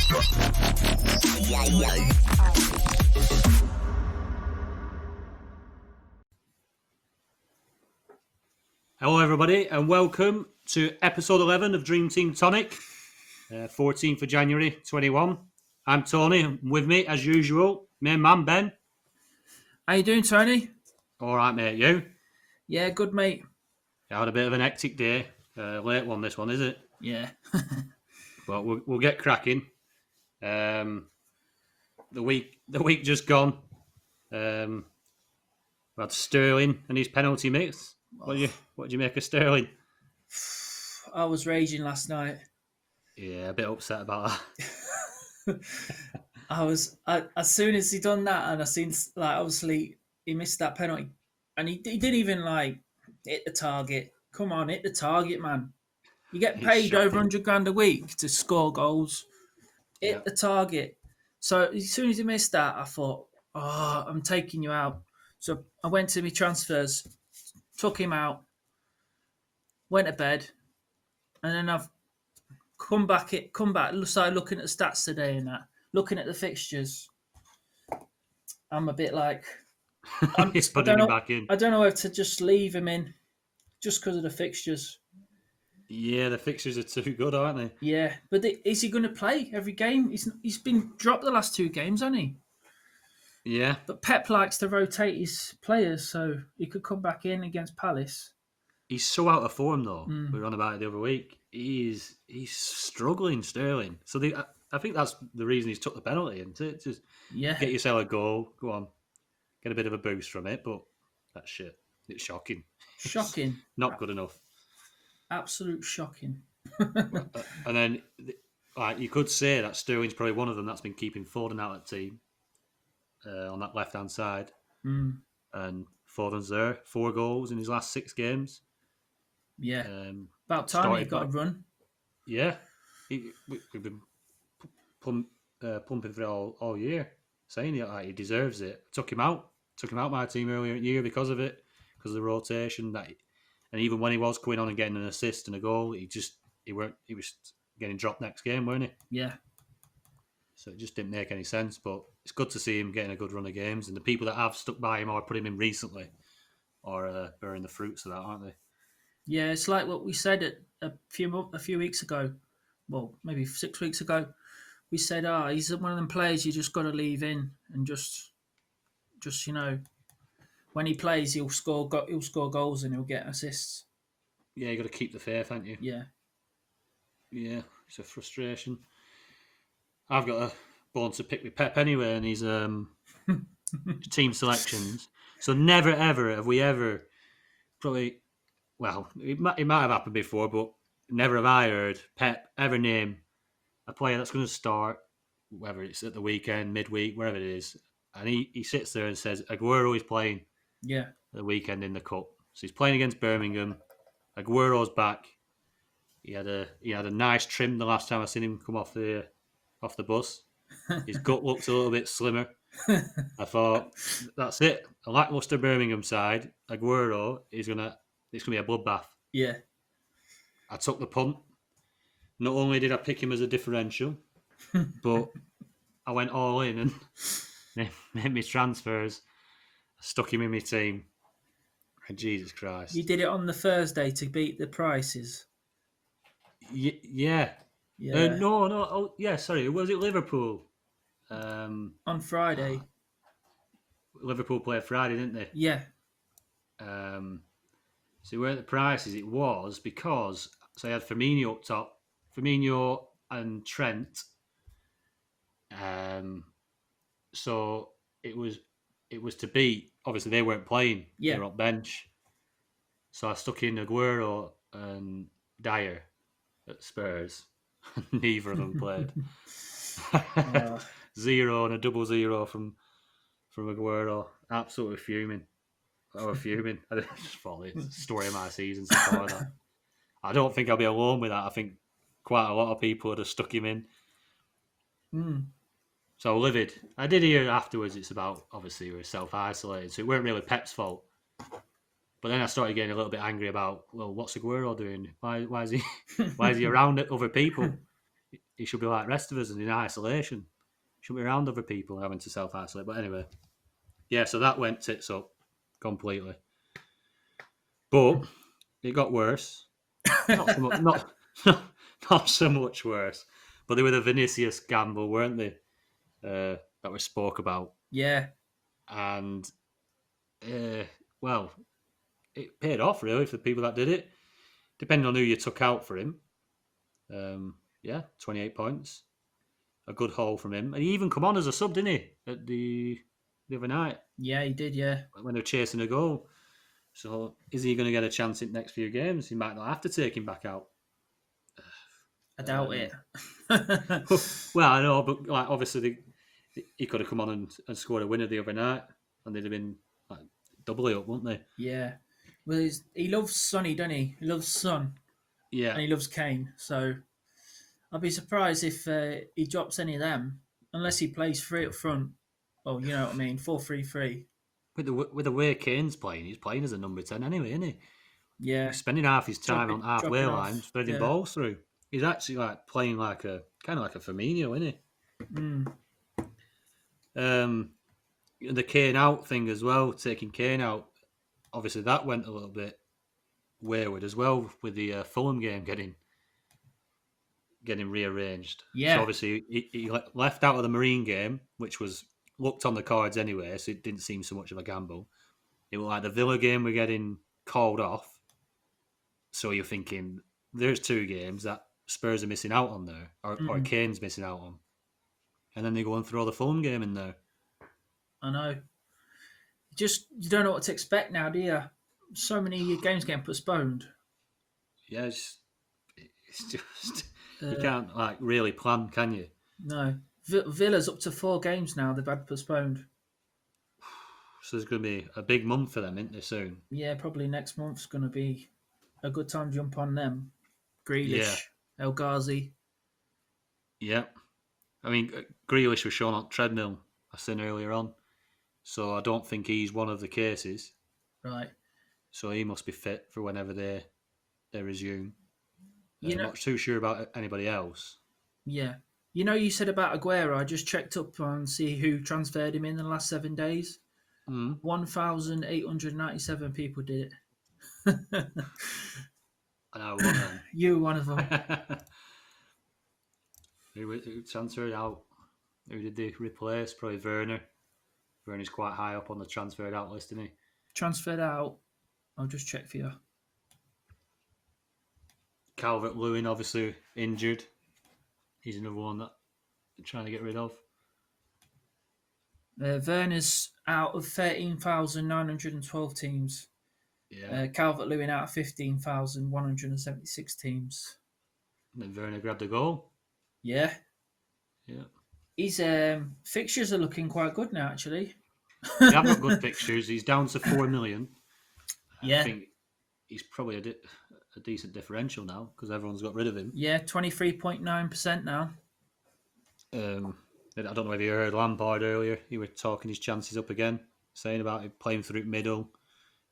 Hello, everybody, and welcome to episode 11 of Dream Team Tonic, 14th of January 21. I'm Tony, and with me, as usual, my man Ben. How you doing, Tony? All right, mate, you? Yeah, good, mate. I had a bit of an hectic day. Late one, this one, is it? Yeah. But we'll get cracking. The week just gone. We had Sterling and his penalty miss. What do you make of Sterling? I was raging last night. Yeah, a bit upset about that. As soon as he done that, and I seen, like, obviously he missed that penalty, and he didn't even like hit the target. Come on, hit the target, man. You get paid over $100,000 a week to score goals. Hit the target. So as soon as he missed that, I thought, oh, I'm taking you out. So I went to my transfers, took him out, went to bed, and then I've come back, started looking at the stats today and that, looking at the fixtures. I'm a bit like, I don't know, back in. I don't know whether to just leave him in just because of the fixtures. Yeah, the fixtures are too good, aren't they? Yeah, but is he going to play every game? He's been dropped the last 2 games, hasn't he? Yeah. But Pep likes to rotate his players, so he could come back in against Palace. He's so out of form, though. We were on about it the other week. He's struggling, Sterling. So I think that's the reason he's took the penalty, isn't it? Just get yourself a goal, go on, get a bit of a boost from it. But that shit, it's shocking. Shocking. It's not good enough. Absolute shocking. And then, like, you could say that Sterling's probably one of them that's been keeping Foden out of the team on that left-hand side. And Foden's there, 4 goals in his last 6 games. Yeah. About time he got a run. Yeah. We've been pumping for it all year, saying he deserves it. Took him out my team earlier in the year because of it, because of the rotation. And even when he was coming on and getting an assist and a goal, he was getting dropped next game, weren't he? Yeah. So it just didn't make any sense. But it's good to see him getting a good run of games, and the people that have stuck by him or put him in recently are bearing the fruits of that, aren't they? Yeah, it's like what we said a few weeks ago. Well, maybe 6 weeks ago. We said, he's one of them players you just got to leave in and just when he plays, he'll score goals and he'll get assists. Yeah, you got to keep the faith, haven't you? Yeah. Yeah, it's a frustration. I've got a bone to pick with Pep anyway, and his team selections. So never ever have we ever probably. Well, it might have happened before, but never have I heard Pep ever name a player that's going to start, whether it's at the weekend, midweek, wherever it is, and he sits there and says, Aguero is playing the weekend in the Cup. So he's playing against Birmingham. Aguero's back. He had a nice trim the last time I seen him come off the bus. His gut looks a little bit slimmer. I thought, that's it. A lackluster Birmingham side. Aguero is it's going to be a bloodbath. Yeah. I took the punt. Not only did I pick him as a differential, but I went all in and made my transfers. I stuck him in my team. And Jesus Christ. You did it on the Thursday to beat the prices? Yeah. No. Oh, yeah, sorry. Was it Liverpool? On Friday. Liverpool played Friday, didn't they? Yeah. So where the prices it was because I had Firmino up top, Firmino and Trent. So it was to beat. Obviously they weren't playing. Yeah. They were on bench. So I stuck in Aguero and Dyer at Spurs. Neither of them played. 0 and a 0-0 from Aguero. Absolutely fuming. I was fuming. I just thought it's the story of my season. I don't think I'll be alone with that. I think quite a lot of people would have stuck him in. So livid. I did hear afterwards it's about, obviously, we were self-isolated, so it weren't really Pep's fault. But then I started getting a little bit angry about, well, what's Aguero doing? Why is he around other people? he should be like the rest of us and in isolation. Shouldn't be around other people having to self isolate. But anyway, yeah. So that went tits up completely. But it got worse. Not so much. Not so much worse. But they were the Vinicius gamble, weren't they? That we spoke about, Yeah, and well, it paid off really for the people that did it. Depending on who you took out for him, yeah, 28 points, a good haul from him, and he even come on as a sub, didn't he? At the other night yeah, he did. Yeah, when they were chasing a goal. So is he going to get a chance in the next few games? He might not have to take him back out. I doubt Um, it. well, I know, but like obviously he could have come on and scored a winner the other night, and they'd have been like doubly up, wouldn't they? Yeah, well, he loves Sonny, doesn't he? He loves Son, Yeah, and he loves Kane. So I'd be surprised if he drops any of them, unless he plays three up front. Oh, you know what I mean? 4-3-3. with the way Kane's playing, he's playing as a number 10 anyway, isn't he? Yeah, He's spending half his time on halfway drop it line, off. spreading Yeah. balls through. He's actually like playing like a kind of like a Firmino, isn't Mm. he? The Kane out thing as well, taking Kane out. Obviously, that went a little bit wayward as well with the Fulham game getting rearranged. Yeah. So obviously he left out of the Marine game, which was looked on the cards anyway, so it didn't seem so much of a gamble. It was like the Villa game we're getting called off. So you're thinking there's two games that Spurs are missing out on there, or Kane's missing out on. And then they go and throw the Fulham game in there. I know. You don't know what to expect now, do you? So many games getting postponed. Yeah, it's just you can't like really plan, can you? No. Villa's up to 4 games now they've had postponed. So there's going to be a big month for them, isn't there, soon? Yeah, probably next month's going to be a good time to jump on them. Grealish, Yeah. El Ghazi. Yeah. I mean, Grealish was shown on treadmill, I seen earlier on. So I don't think he's one of the cases. Right. So he must be fit for whenever they resume. I'm not too sure about anybody else. Yeah. You said about Aguero, I just checked up on see who transferred him in the last 7 days. 1,897 people did it. I know one of them. You were one of them. Who transferred out? Who did they replace? Probably Werner. Werner's quite high up on the transferred out list, isn't he? Transferred out. I'll just check for you. Calvert-Lewin, obviously injured. He's another one that they're trying to get rid of. Werner's out of 13,912 teams. Yeah. Calvert-Lewin out of 15,176 teams. And then Werner grabbed a goal. Yeah. Yeah. His fixtures are looking quite good now, actually. They have got good fixtures. He's down to 4 million. Yeah. I think he's probably a decent differential now because everyone's got rid of him. Yeah, 23.9% now. I don't know if you heard Lampard earlier. He was talking his chances up again, saying about him playing through middle,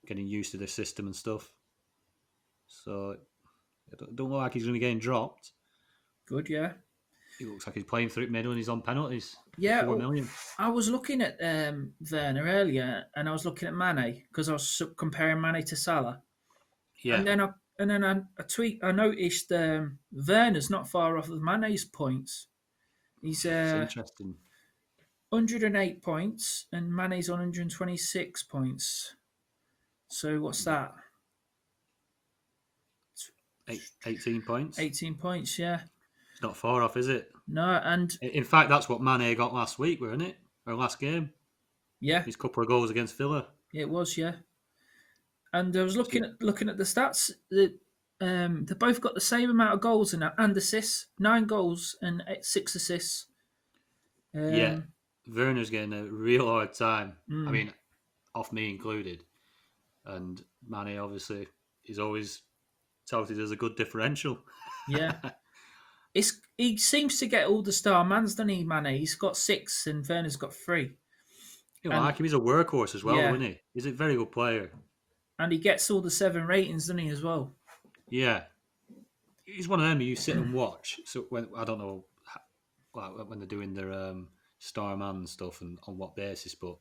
getting used to the system and stuff. So I don't look like he's going to be getting dropped. Good, yeah. He looks like he's playing through middle and he's on penalties. Yeah, 4 million. I was looking at Werner earlier, and I was looking at Mane because I was comparing Mane to Salah. Yeah. And then I noticed Werner's not far off of Mane's points. He's It's interesting. 108 points, and Mane's on 126 points. So what's that? 18 points. 18 points, yeah. It's not far off, is it? No, and In fact, that's what Mane got last week, wasn't it? Or last game. yeah, His couple of goals against Villa. it was, yeah. And I was looking at the stats. They both got the same amount of goals and assists. 9 goals and 6 assists. Yeah, Werner's getting a real hard time. I mean, off me included. And Mane, obviously, is always touted as a good differential. Yeah. He seems to get all the star mans, doesn't he, Mane? He's got 6 and Werner's got 3. You know, like him, he's a workhorse as well, Yeah. isn't he? He's a very good player. And he gets all the 7 ratings, doesn't he, as well? Yeah. He's one of them you sit and watch. So I don't know like when they're doing their star man stuff and on what basis, but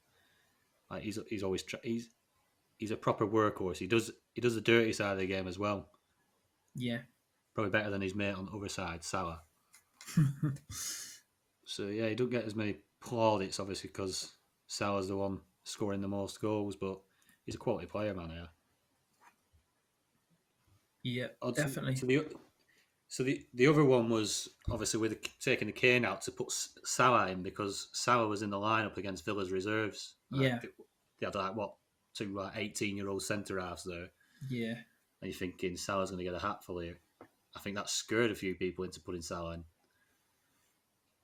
like he's always he's a proper workhorse. He does the dirty side of the game as well. Yeah. Probably better than his mate on the other side, Salah. So yeah, he don't get as many plaudits, obviously, because Salah's the one scoring the most goals, but he's a quality player, man. Yeah. Yeah, So, definitely. the other one was obviously with taking the cane out to put Salah in because Salah was in the lineup against Villa's reserves. Yeah. They had like what 18-year-old centre halves there, Yeah. and you're thinking Salah's going to get a hatful here. I think that scared a few people into putting Salah in. And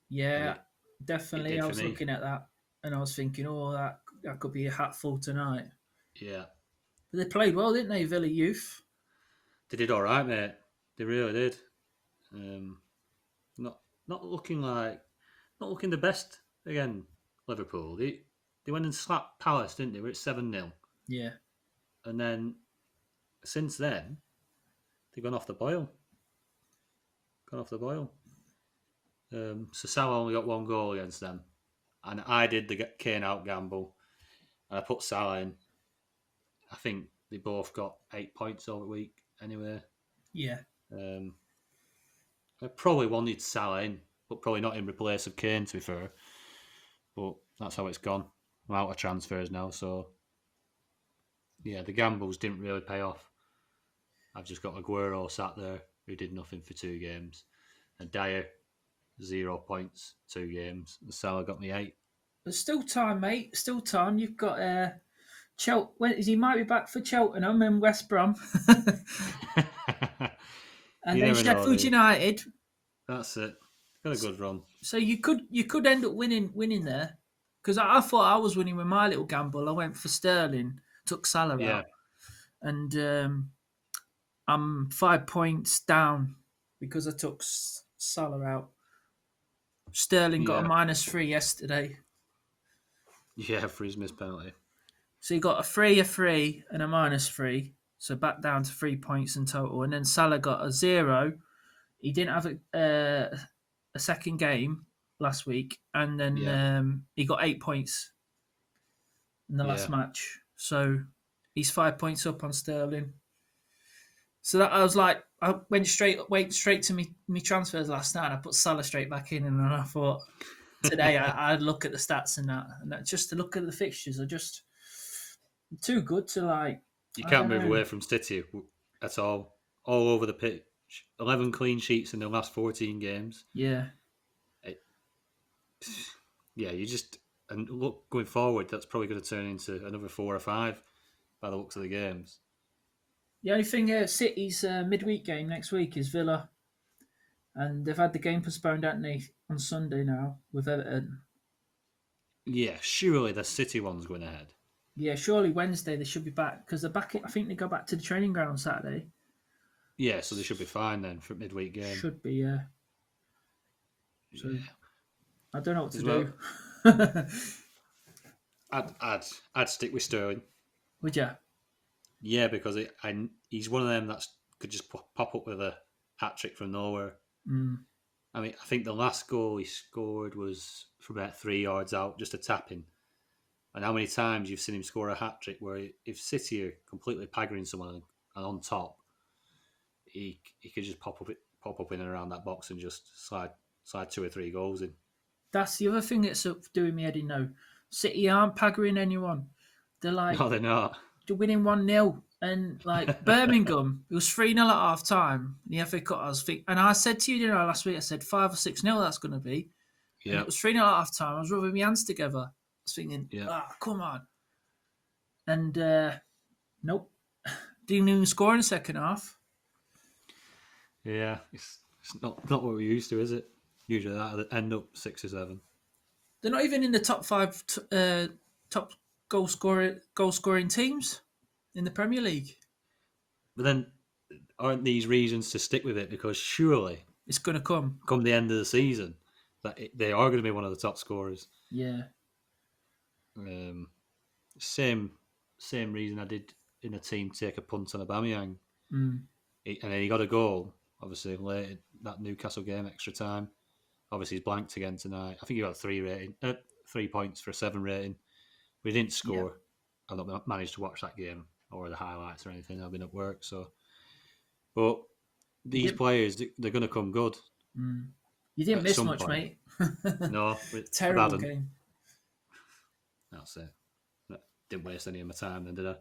Yeah, it definitely. did I for was me. looking at that and I was thinking, oh, that could be a hatful tonight. Yeah, But they played well, didn't they, Villa Youth? they did all right, mate. They really did. Not not looking the best again. Liverpool. They went and slapped Palace, didn't they? We're at 7-0, Yeah. and then since then they've gone off the boil. Gone off the boil. So Salah only got one goal against them, and I did the Kane out gamble, and I put Salah in. I think they both got 8 points over the week anyway. Yeah. I probably wanted Salah in, but probably not in replace of Kane, to be fair. But that's how it's gone. I'm out of transfers now, so yeah, the gambles didn't really pay off. I've just got Aguero sat there who did nothing for 2 games, and Dyer 0 points 2 games, and Salah got me 8. There's still time, mate. Still time. You've got he might be back for Cheltenham and West Brom. And You then never know, Sheffield dude. United. That's it. Got a good run. So you could end up winning there. Because I thought I was winning with my little gamble. I went for Sterling, took Salah Yeah, out. And I'm 5 points down because I took Salah out. Sterling got a yeah, -3 yesterday. yeah. For his missed penalty. So he got a 3, and a -3. So back down to 3 points in total. And then Salah got a 0. He didn't have a second game last week. And then Yeah, he got 8 points in the last yeah, match. So he's 5 points up on Sterling. So that I was like, I went straight to me transfers last night. And I put Salah straight back in, and then I thought today I'd look at the stats and that just to look at the fixtures are just too good to like. you I can't don't move know. away from City at all. All over the pitch. 11 clean sheets in the last 14 games. Yeah, It, yeah, you just and look going forward. That's probably going to turn into another 4 or 5 by the looks of the games. the only thing City's midweek game next week is Villa, and they've had the game postponed, haven't they, on Sunday now with Everton. Yeah, surely the City one's going ahead. Yeah, surely Wednesday they should be back because they're back. I think they go back to the training ground on Saturday. Yeah, so they should be fine then for midweek game. Should be, yeah. So Yeah. I don't know what to As do. I'd stick with Sterling. Would you? Yeah, because he's one of them that could just pop up with a hat trick from nowhere. Mm. I mean, I think the last goal he scored was from about 3 yards out, just a tapping. And how many times you've seen him score a hat trick where if City are completely paggering someone and on top, he could just pop up in and around that box and just slide 2 or 3 goals in. That's the other thing that's doing me head in now. City aren't paggering anyone. They're like No, they're not. they're winning 1-0. And like Birmingham, it was 3-0 at half time. The FA Cup, and I said to you, last week, I said 5 or 6-0 that's going to be. And Yeah, it was 3-0 at half time. I was rubbing my hands together. I was thinking, yeah, come on. And nope. Didn't even score in the second half. yeah. It's not what we're used to, is it? Usually that end up 6 or 7. They're not even in the top 5 top goal scoring teams in the Premier League. But then, aren't these reasons to stick with it? Because surely, It's going to come. come the end of the season, they are going to be one of the top scorers. Yeah. Same reason I did in a team take a punt on Aubameyang, Mm. and then he got a goal. Obviously, late that Newcastle game, extra time, Obviously, he's blanked again tonight. I think he got 3 points for a 7 rating. But he didn't Yeah. score. I've not managed to watch that game or the highlights or anything. I've been at work, so. But You these didn't. players, they're going to come good You didn't at miss some much, point. mate. No, I Terrible hadn't. game. That's it. Didn't waste any of my time then, did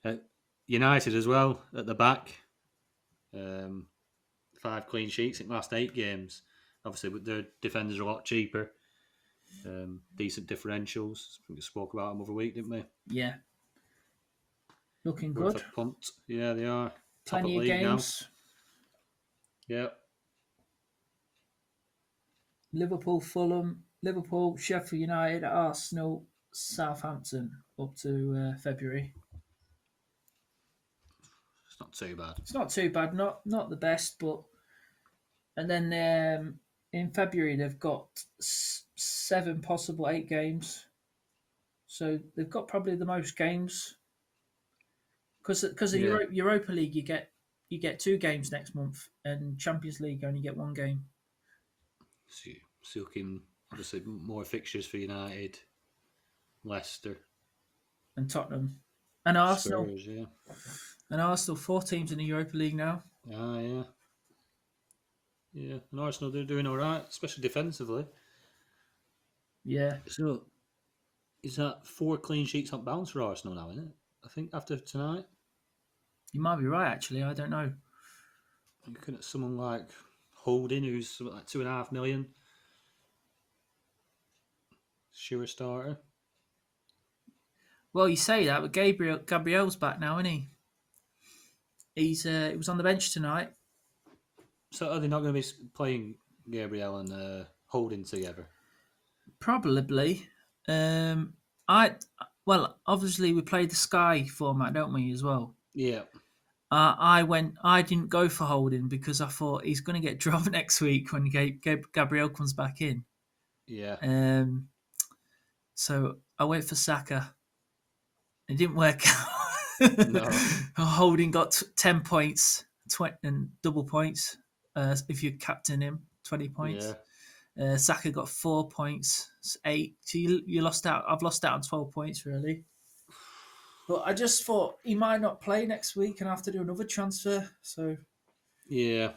I? United as well at the back. 5 clean sheets in the last 8 games. Obviously, their defenders are a lot cheaper. Decent differentials. I think we spoke about them other week, didn't we? Yeah. Looking Worth good. a punt. Yeah, they are. Top of Plenty the of league now. games. Yeah. Liverpool, Fulham, Liverpool, Sheffield United, Arsenal, Southampton up to February. It's not too bad. It's not too bad. Not the best, but and then in February they've got 7 possible 8 games. So they've got probably the most games because of Yeah. Europa League you get 2 games next month, and Champions League only get 1 game. So looking, obviously, more fixtures for United, Leicester, And Tottenham, and Arsenal, Spurs, yeah. 4 teams in the Europa League now. Ah, yeah. Yeah, and Arsenal, they're doing all right, especially defensively. Yeah, So, is that 4 clean sheets on bounce for Arsenal now, isn't it? I think after tonight. you might be right. Actually, I don't know. Looking at someone like Holding, who's something like 2.5 million. Sure starter. Well, you say that, but Gabriel's back now, isn't he? He was on the bench tonight. So are they not going to be playing Gabriel and Holding together? Probably. Obviously we played the Sky format, don't we, as well? Yeah. I didn't go for Holding because I thought he's going to get dropped next week when Gabriel comes back in. Yeah. So I went for Saka. It didn't work out. No. Holding got 10 points, 20 and double points. If you captain him, 20 points. Yeah. Saka got 4 points, 8. So you lost out. I've lost out on 12 points, really. But I just thought he might not play next week and I have to do another transfer. So Yeah.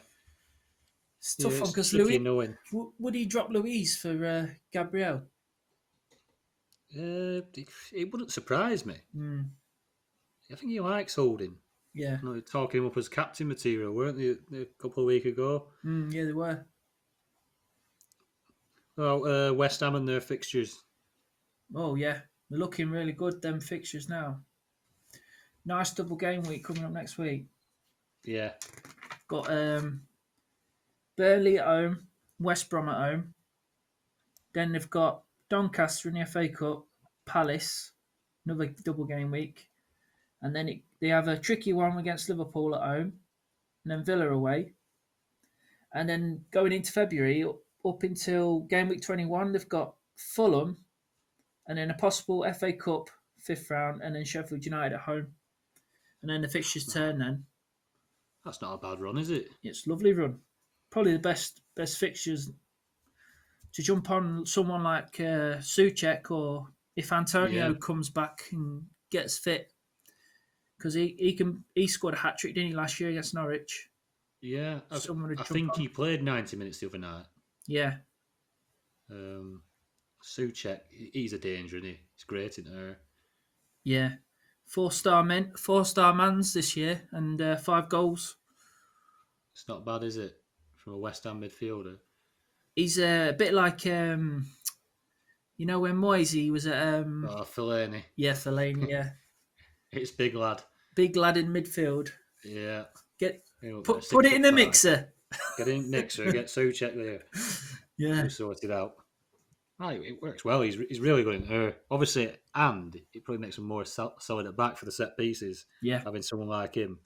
it's a tough one because tricky Louis. knowing. Would he drop Louise for Gabriel? It wouldn't surprise me. Mm, I think he likes Holding. yeah. They're talking him up as captain material, weren't they, a couple of weeks ago? Yeah, they were. Well, West Ham and their fixtures. Oh, yeah. They're looking really good, them fixtures now. Nice double game week coming up next week. Yeah. Got Burnley at home, West Brom at home. Then they've got Doncaster in the FA Cup, Palace, another double game week. And then they have a tricky one against Liverpool at home, and then Villa away. And then going into February, up until game week 21, they've got Fulham, and then a possible FA Cup 5th round, and then Sheffield United at home. And then the fixtures turn then. That's not a bad run, is it? It's a lovely run. Probably the best fixtures to jump on someone like Souček, or if Antonio comes back and gets fit. Because he scored a hat-trick, didn't he, last year against Norwich? Yeah. I Someone think he played 90 minutes the other night. Yeah. Souček, he's a danger, isn't he? He's great in there. Yeah. 4-star mans this year, and 5 goals. It's not bad, is it? From a West Ham midfielder. He's a bit like, when Moisey was at... Fellaini. Yeah, Fellaini, yeah. It's big lad. Big lad in midfield. Yeah. Put it in the mixer. Get in mixer, get Souček there. Yeah. We'll sort it out. Right, it works well. He's really good in there. Obviously, and it probably makes him more solid at back for the set pieces. Yeah. Having someone like him.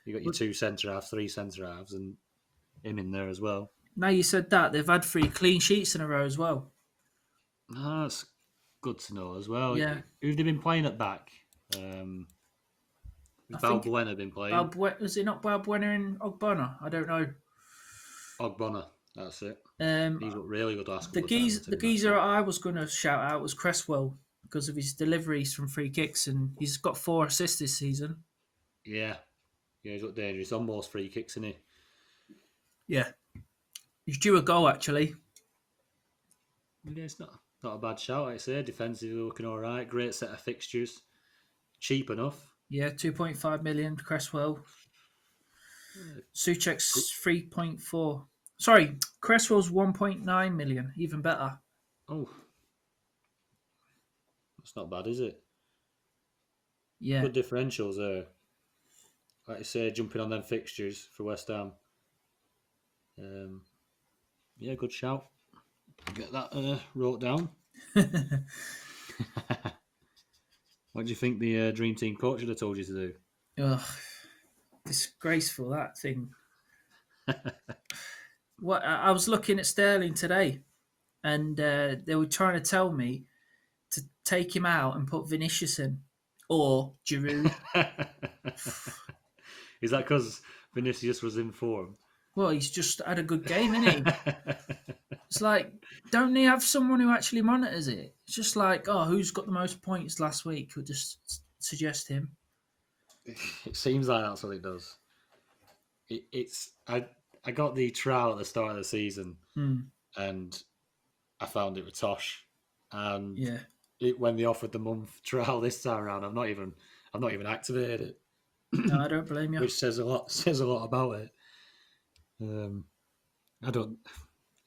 You got your 2 centre-halves, 3 centre-halves, and him in there as well. Now you said that, they've had 3 clean sheets in a row as well. That's good to know as well. Yeah. Who've they been playing at back? Balbuena been playing. Was it not Balbuena and Ogbonna? I don't know. Ogbonna. That's it. Um, He's looked really good the last the couple of times I've the seen him, geezer actually. I was going to shout out was Cresswell because of his deliveries from free kicks, and he's got 4 assists this season. Yeah. Yeah, he's looked dangerous. Almost free kicks, isn't he? Yeah, he's due a goal actually. Yeah, it's not a bad shout, I'd say. Defensively looking all right. Great set of fixtures. Cheap enough. Yeah, 2.5 million. Cresswell. Uh, Suchek's gr- 3.4. Sorry, Cresswell's 1.9 million. Even better. oh, that's not bad, is it? Yeah. Good differentials there. Like you say, jumping on them fixtures for West Ham. Um, yeah, good shout. Get that wrote down. What do you think the Dream Team coach would have told you to do? Ugh, disgraceful that thing. What I was looking at Sterling today, and they were trying to tell me to take him out and put Vinicius in or Giroud. Is that because Vinicius was in form? Well, he's just had a good game, isn't he? It's like, don't they have someone who actually monitors it? It's just like, oh, who's got the most points last week? We'll just suggest him. It seems like that's what it does. I got the trial at the start of the season, Hmm. and I found it with Tosh, and Yeah. when they offered the month trial this time around, I've not even activated No, it, I don't blame you. which says a lot about it. I don't.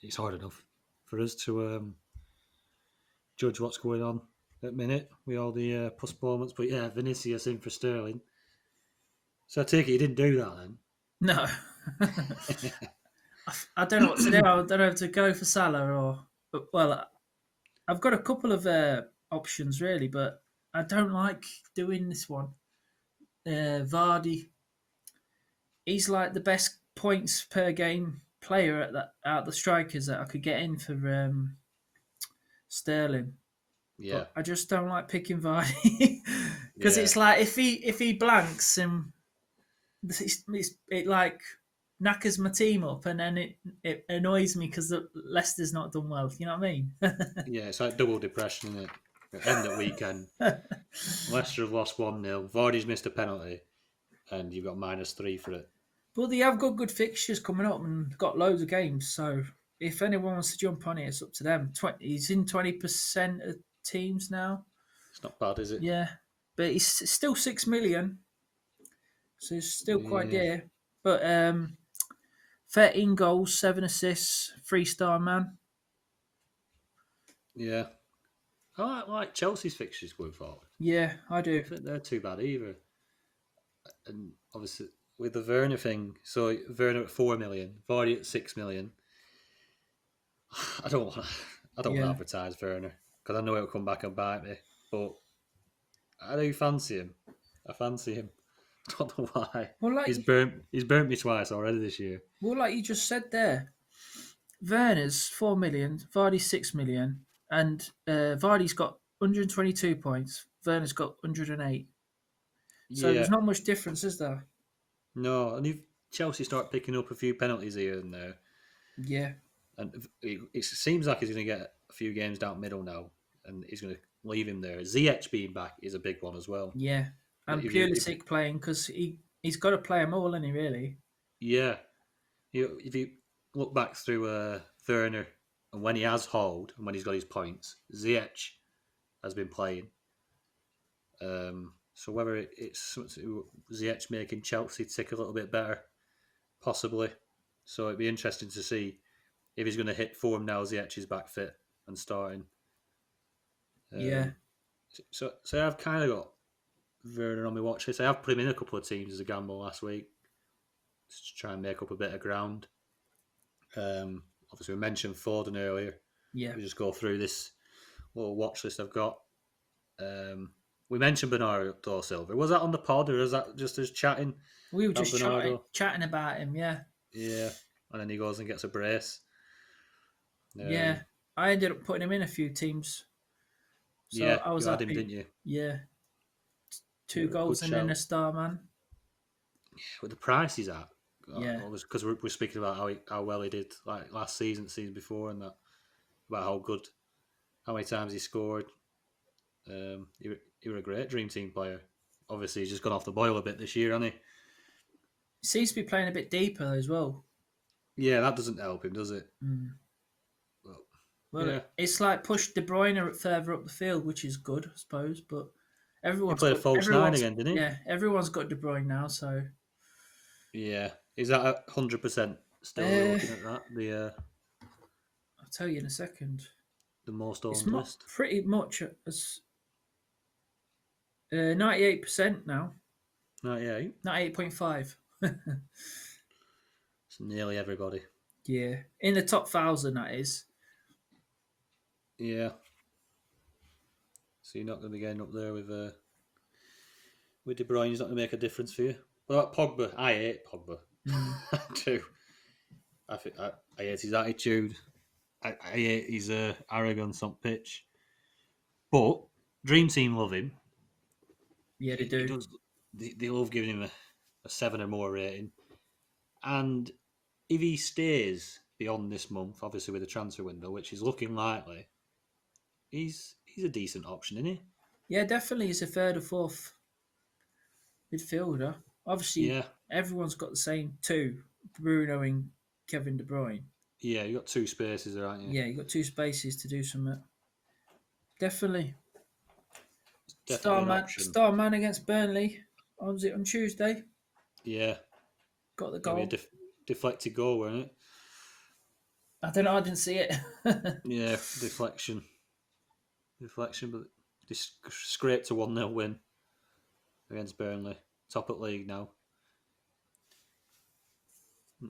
It's hard enough for us to judge what's going on at minute with all the postponements, but yeah, Vinicius in for Sterling. So I take it he didn't do that then. No. I don't know what to do. I don't know if to go for Salah or. Well, I've got a couple of options really, but I don't like doing this one. Vardy. He's like the best points per game player at that out of the strikers that I could get in for Sterling. Yeah, But I just don't like picking Vardy because yeah, it's like if he blanks and it like knackers my team up, and then it annoys me because Leicester's not done well. You know what I mean? yeah. It's like double depression, isn't it? End at weekend. Leicester have lost 1-0. Vardy's missed a penalty, and you've got -3 for it. But they have got good fixtures coming up and got loads of games. So if anyone wants to jump on it, it's up to them. He's in 20% of teams now. It's not bad, is it? Yeah, but he's still 6 million, so it's still quite Yeah, dear. But 13 goals, 7 assists, 3-star man. yeah. I like Chelsea's fixtures going forward. Yeah, I I do. don't think they're too bad either. And obviously with the Werner thing, so Werner at 4 million, Vardy at 6 million. I don't want to. I don't want to Yeah. advertise Werner because I know it'll come back and bite me. But I do fancy him. I fancy him. I don't know why. Well, He's burnt me twice already this year. like you just said there, Werner's 4 million, Vardy's 6 million, and Vardy's got 122 points. Werner's got 108. So there's Yeah, not much difference, is there? no. And if Chelsea start picking up a few penalties here and there, Yeah, and it seems like he's going to get a few games down middle now, and he's going to leave him there. ZH being back is a big one as well. yeah. And If Pulisic playing because he's got to play them all, isn't he? Really? yeah, if you look back through Werner and when he has hauled and when he's got his points, ZH has been playing. So whether it's ZH making Chelsea tick a little bit better, possibly. So it'd be interesting to see if he's going to hit form now. ZH is back fit and starting. Yeah, So I've kind of got Werner on my watch list. I have put him in a couple of teams as a gamble last week to try and make up a bit of ground. Obviously, we mentioned Foden earlier. yeah. We just go through this little watch list I've got. We mentioned Bernardo Silva. Was that on the pod or is that just us chatting We were about just Bernardo? chatting about him. Yeah, Yeah, and then he goes and gets a brace. yeah. I ended up putting him in a few teams, so Yeah, I was you had him, happy. didn't you? Yeah, two Yeah, good goals and then a shout. star man. With the price he's at, Yeah. Because we're speaking about how well he did like last season, season before, and that about how many times he scored. He was a great dream team player. Obviously, he's just gone off the boil a bit this year, hasn't he? Seems to be playing a bit deeper as well. Yeah, that doesn't help him, does it? Mm. Well, Well, yeah, it's like push De Bruyne further up the field, which is good, I suppose. But he played a false nine again, didn't everyone's got De Bruyne now. So he? Yeah, is that 100% still? We're uh, looking at that I'll tell you in a second. the most It's owned not list. pretty much as 98% now, 98. 98.5. It's nearly everybody. Yeah, in the top 1,000 that is. Yeah. So you're not going to be getting up there with De Bruyne. He's not going to make a difference for you. What about Pogba? I hate Pogba. Mm. I do. I hate his attitude. I hate his arrogance on pitch. But Dream Team love him. Yeah, they He do. does. They love giving him a 7 or more rating. And if he stays beyond this month, obviously with the transfer window, which is looking likely, he's a decent option, isn't he? Yeah, definitely. He's a third or fourth midfielder. Obviously, Yeah. everyone's got the same two: Bruno and Kevin De Bruyne. Yeah, you got 2 spaces there, aren't you? Yeah, you got two spaces to do something. Definitely. Definitely an option. Star man against Burnley. On it on Tuesday. Yeah. Got the Maybe a goal. deflected goal, wasn't it? I don't know. I didn't see it. Yeah, deflection. But they scraped a 1-0 win against Burnley. Top at league now.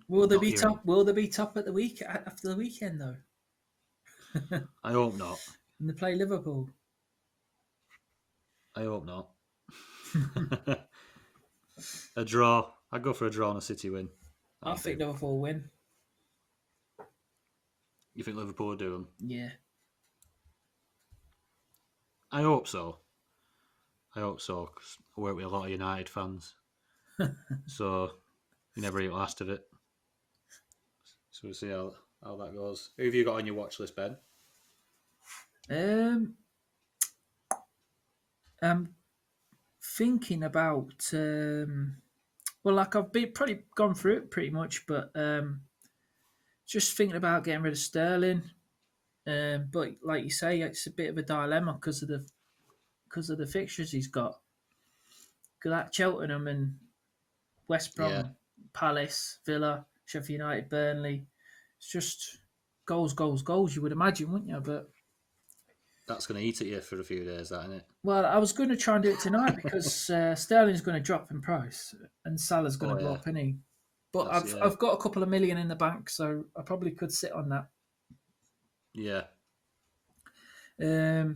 Will they Not be even. top? Will they be top at the week after the weekend though? I hope not. And they play Liverpool. I hope not. A draw. I'd go for a draw and a City win. I think Liverpool win. You think Liverpool will do them? Yeah. I hope so. Because I work with a lot of United fans. So you never eat last of it. So we'll see how that goes. Who have you got on your watch list, Ben? I'm thinking about. Well, like I've been probably gone through it pretty much, but just thinking about getting rid of Sterling. But like you say, it's a bit of a dilemma because of the fixtures he's got. Because that Cheltenham and West Yeah. Brom, Palace, Villa, Sheffield United, Burnley. It's just goals, goals, goals. You would imagine, wouldn't you? But That's going to eat at you for a few days, that, isn't it? well, I was going to try and do it tonight because Sterling's going to drop in price and Salah's going to go Yeah. up, isn't he? But That's- I've got a couple of million in the bank, so I probably could sit on that. Yeah. Who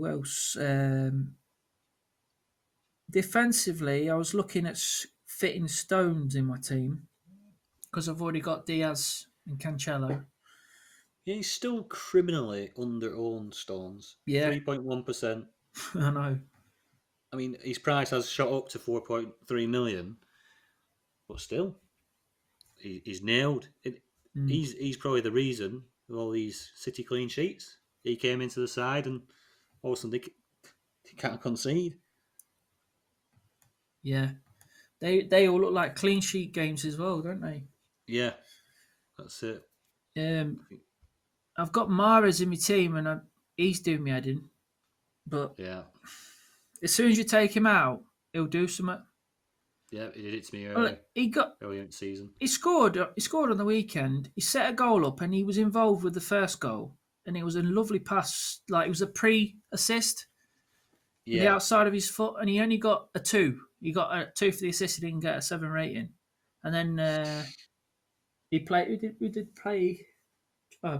else? Defensively, I was looking at fitting Stones in my team because I've already got Diaz and Cancelo. Yeah, he's still criminally under-owned, Stones. Yeah. 3.1%. I know. I mean, his price has shot up to 4.3 million, but still, he's nailed. He's probably the reason of all these City clean sheets. He came into the side and all of a sudden they can't concede. Yeah. They all look like clean sheet games as well, don't they? Yeah, that's it. I've got Mahrez in my team and he's doing me head in. But Yeah, as soon as you take him out, he'll do something. yeah, he did it to me Well, early in the season. He scored on the weekend. He set a goal up and he was involved with the first goal. And it was a lovely pass. Like it was a pre-assist. With the outside of his foot, and he only got a 2. He got a 2 for the assist. He didn't get a 7 rating. And then he played. We did play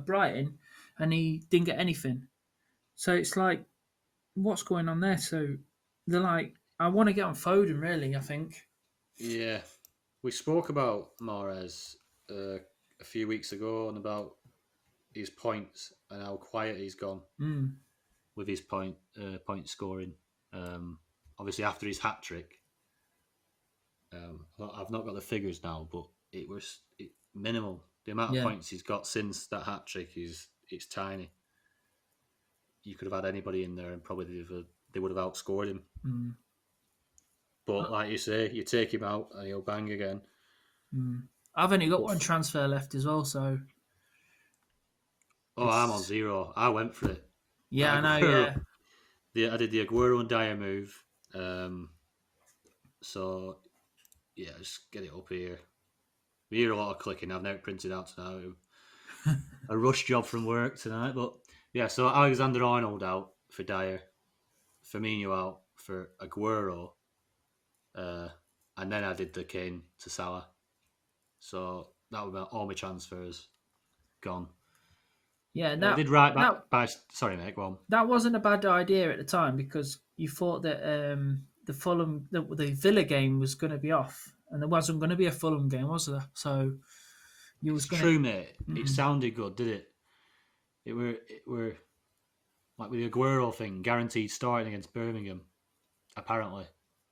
Brighton, and he didn't get anything. So it's like, what's going on there? So they're like, I want to get on Foden. Really, I think. Yeah, we spoke about Mahrez a few weeks ago and about his points and how quiet he's gone with his point scoring. Obviously, after his hat trick, I've not got the figures now, but it was minimal. The amount of Yeah. points he's got since that hat trick it's tiny. You could have had anybody in there, and probably they would have outscored him. Mm. But like you say, you take him out, and he'll bang again. I've only got But one transfer left as well, so I'm on it's 0. I went for it. yeah, I know, Aguero, yeah. I did the Aguero and Dyer move. So yeah, just get it up here. We hear a lot of clicking. I've now printed out tonight. A rush job from work tonight, but yeah. So Alexander Arnold out for Dyer, Firmino out for Aguero, and then I did the Kane to Salah. So that would be all my transfers gone. Yeah, I that did right that by sorry, mate. Go on. that wasn't a bad idea at the time because you thought that the Fulham the Villa game was going to be off, and there wasn't going to be a Fulham game, was there? So you was It's going to. true, mate. It sounded good, did it? It were like with the Aguero thing, guaranteed starting against Birmingham. Apparently,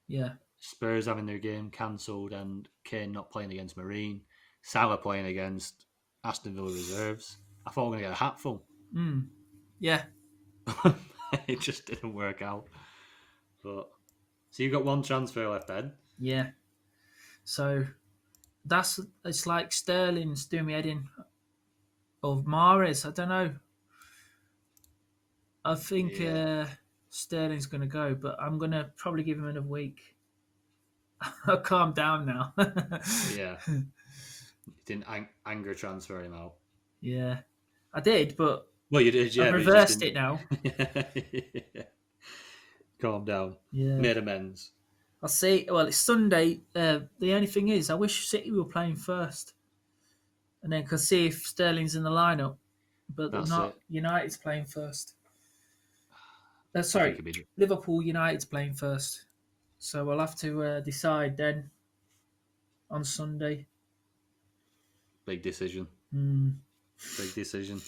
Yeah, Spurs having their game cancelled and Kane not playing against Marine, Salah playing against Aston Villa reserves. I thought we were going to get a hatful. yeah, It just didn't work out. But so you've got one transfer left, then. yeah. So it's like Sterling's doing me head in, or Mahrez. I don't know. I think Yeah, Sterling's going to go, but I'm going to probably give him another week. I'll calm down now. yeah. You didn't anger transfer him out. Yeah, I did, but Well, you did, yeah. I've But you just reversed it now. didn't. Calm down. Yeah. Made amends. I'll see. Well, it's Sunday. The only thing is, I wish City were playing first, and then could see if Sterling's in the lineup. But they're That's not. it. United's playing first. I think Sorry, it'd be Liverpool United's playing first. So we'll have to decide then on Sunday. big decision. Mm. Big decision.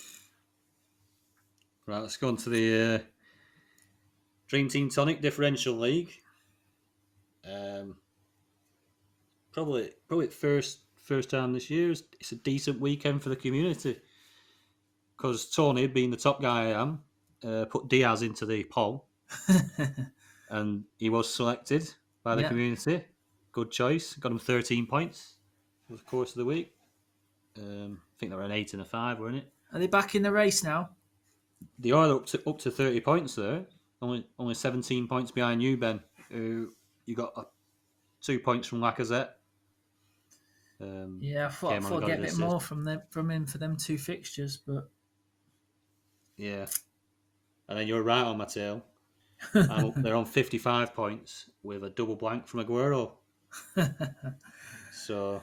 Right, let's go on to the Dream Team Tonic Differential League. Probably first time this year. It's a decent weekend for the community because Tony, being the top guy I am, put Diaz into the poll and he was selected by the Yeah. community. Good choice. Got him 13 points over the course of the week. I think they were an 8 and a 5, weren't it? Are they back in the race now? They are up to 30 points there. Only 17 points behind you, Ben. Who you got 2 points from Lacazette. Yeah, I thought I'd get a bit more from him for them two fixtures, but yeah. And then you're right on my tail. They're on 55 points with a double blank from Aguero. So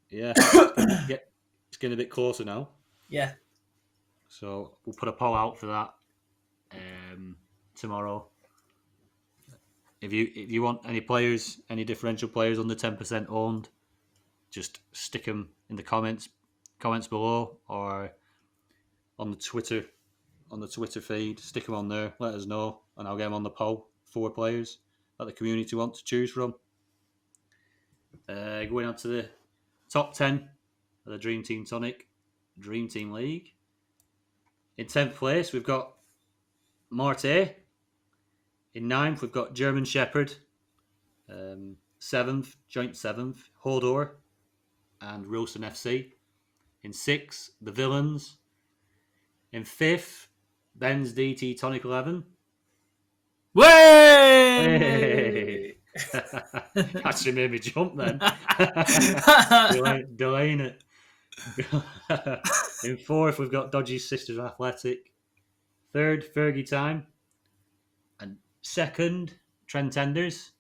yeah, it's getting a bit closer now. yeah, So we'll put a poll out for that tomorrow. If you want any differential players under 10% owned, just stick them in the comments below or on the Twitter feed. Stick them on there. Let us know, and I'll get them on the poll. 4 players that the community want to choose from. Going on to the top 10 of the Dream Team Tonic Dream Team League. In 10th place, we've got Marte. In 9th, we've got German Shepherd. 7th, joint 7th, Hodor and Wilson FC. In 6th, the Villains. In 5th, Ben's DT Tonic 11. way. Actually made me jump then. Delaying it. In 4th, we've got Dodgy Sisters Athletic. 3rd, Fergie Time. And 2nd, Trentenders.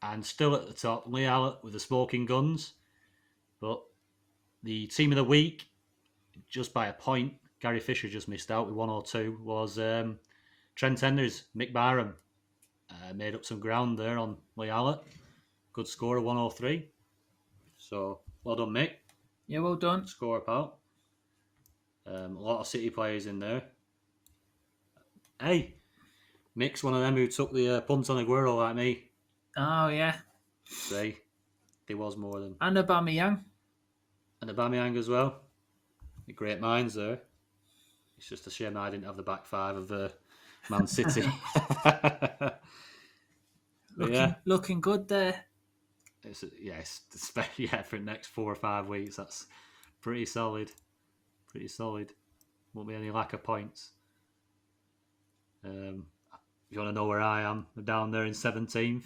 And still at the top, Lee Allett with the Smoking Guns. But the team of the week, just by a point, Gary Fisher just missed out with 102, was Trentenders, Mick Barham. Made up some ground there on Lee Allett. Good score of 103. So, well done, Mick. Yeah, well done. Score pal. A lot of City players in there. Hey, Mick's one of them who took the punt on Aguero like me. Oh yeah. See, there was more than. And Aubameyang. And Aubameyang as well. Great minds there. It's just a shame I didn't have the back five of Man City. Looking good there. It's for the next 4 or 5 weeks. That's pretty solid. Pretty solid. Won't be any lack of points. If you want to know where I am, I'm down there in 17th,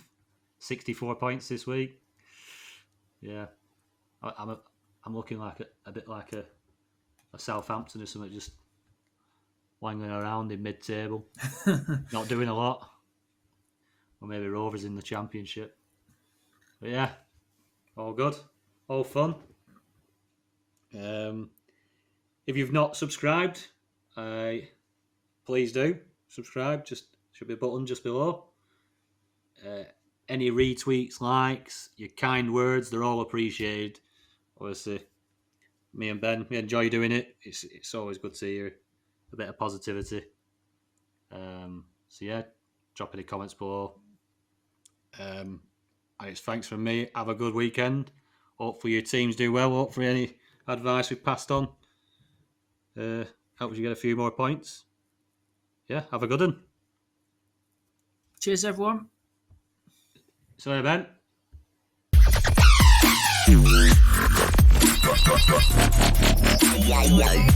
64 points this week. Yeah, I'm looking like a bit like a Southampton or something, just wangling around in mid-table, not doing a lot. Or maybe Rovers in the Championship. But yeah, all good, all fun. If you've not subscribed, please do subscribe. Just should be a button just below. Any retweets, likes, your kind words, they're all appreciated. Obviously, me and Ben, we enjoy doing it. It's always good to hear a bit of positivity. So yeah, drop any comments below. And it's thanks from me. Have a good weekend. Hopefully your teams do well. Hopefully any advice we've passed on helps you get a few more points. Yeah, have a good one. Cheers, everyone. Sorry, Ben. Yeah.